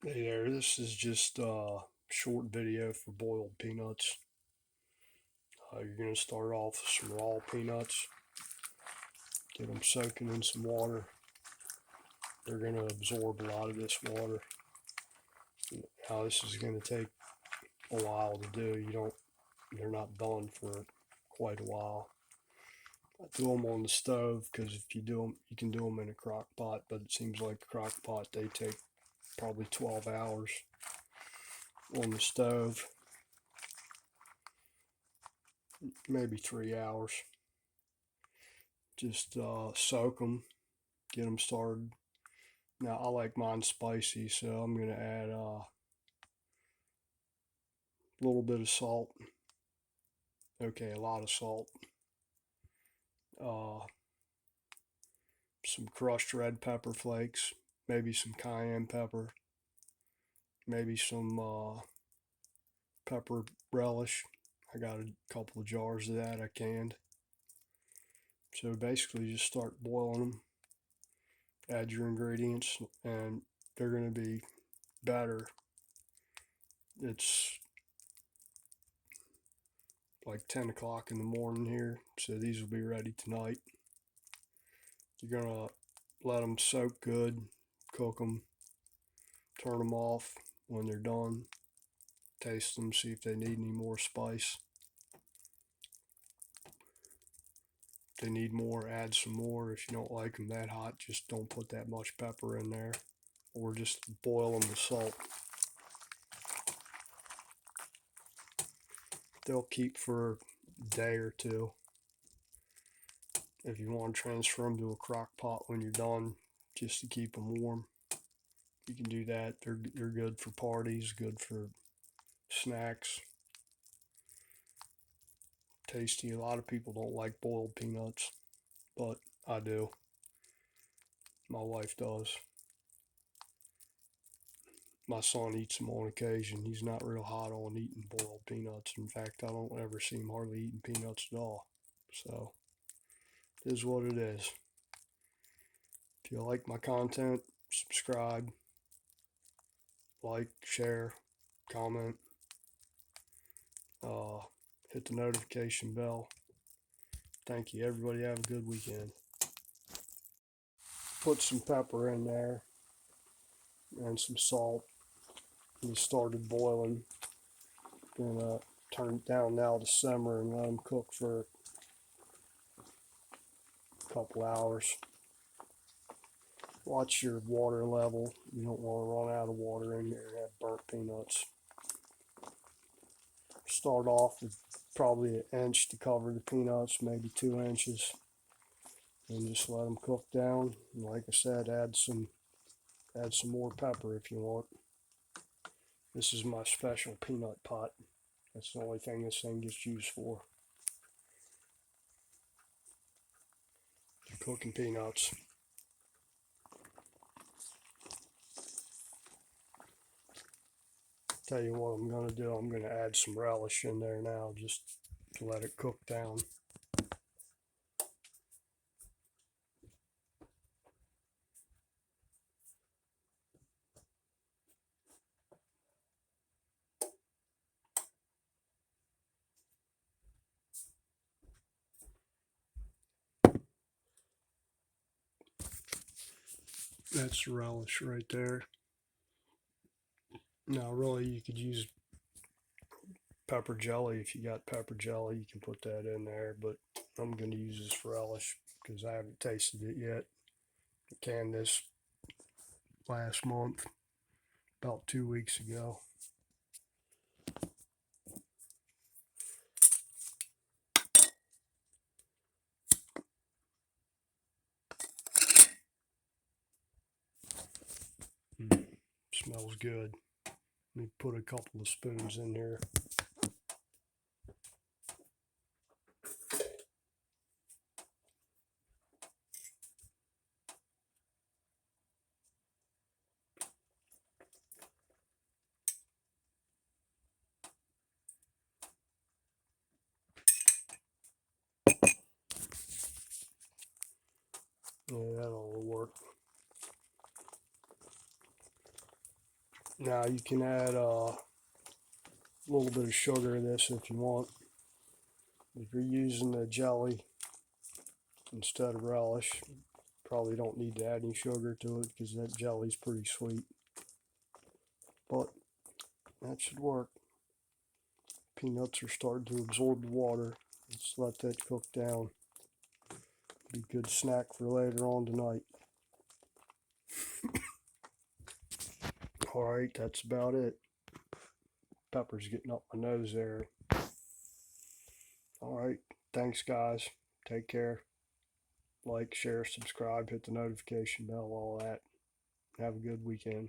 Hey there, this is just a short video for boiled peanuts. You're going to start off with some raw peanuts, get them soaking in some water. They're going to absorb a lot of this water. Now this is going to take a while to do. They're not done for quite a while. I do them on the stove because if you do them, you can do them in a crock pot, but it seems like a crock pot, they take probably 12 hours on the stove, maybe 3 hours. Just soak them, get them started. Now I like mine spicy, so I'm gonna add a little bit of salt. Okay, a lot of salt. Uh, some crushed red pepper flakes, maybe some cayenne pepper, maybe some pepper relish. I got a couple of jars of that I canned. So basically, just start boiling them. Add your ingredients, and they're gonna be better. It's like 10 o'clock in the morning here, so these will be ready tonight. You're gonna let them soak good, cook them, turn them off when they're done, taste them, see if they need any more spice. If they need more, add some more. If you don't like them that hot, just don't put that much pepper in there, or just boil them with salt. They'll keep for a day or two. If you want to transfer them to a crock pot when you're done, just to keep them warm, you can do that. They're good for parties, good for snacks. Tasty. A lot of people don't like boiled peanuts, but I do. My wife does. My son eats them on occasion. He's not real hot on eating boiled peanuts. In fact, I don't ever see him hardly eating peanuts at all. So, it is what it is. If you like my content, subscribe, like, share, comment, uh, hit the notification bell. Thank you. Everybody have a good weekend. Put some pepper in there and some salt. They started boiling. Gonna turn it down now to simmer and let them cook for a couple hours. Watch your water level. You don't want to run out of water in there and have burnt peanuts. Start off with probably an inch to cover the peanuts, maybe 2 inches, and just let them cook down. And like I said, add some more pepper if you want. This is my special peanut pot. That's the only thing this thing gets used for. Cooking peanuts. Tell you what I'm going to do. I'm going to add some relish in there now just to let it cook down. That's relish right there. Now, really, you could use pepper jelly. If you got pepper jelly, you can put that in there, but I'm going to use this relish because I haven't tasted it yet. I canned this last month, about 2 weeks ago. Smells good. Let me put a couple of spoons in here. Yeah, that'll work. Now you can add a little bit of sugar to this if you want. If you're using the jelly instead of relish, probably don't need to add any sugar to it because that jelly's pretty sweet. But that should work. Peanuts are starting to absorb the water. Let's let that cook down. Be a good snack for later on tonight. Alright, that's about it. Pepper's getting up my nose there. Alright, thanks guys. Take care. Like, share, subscribe, hit the notification bell, all that. Have a good weekend.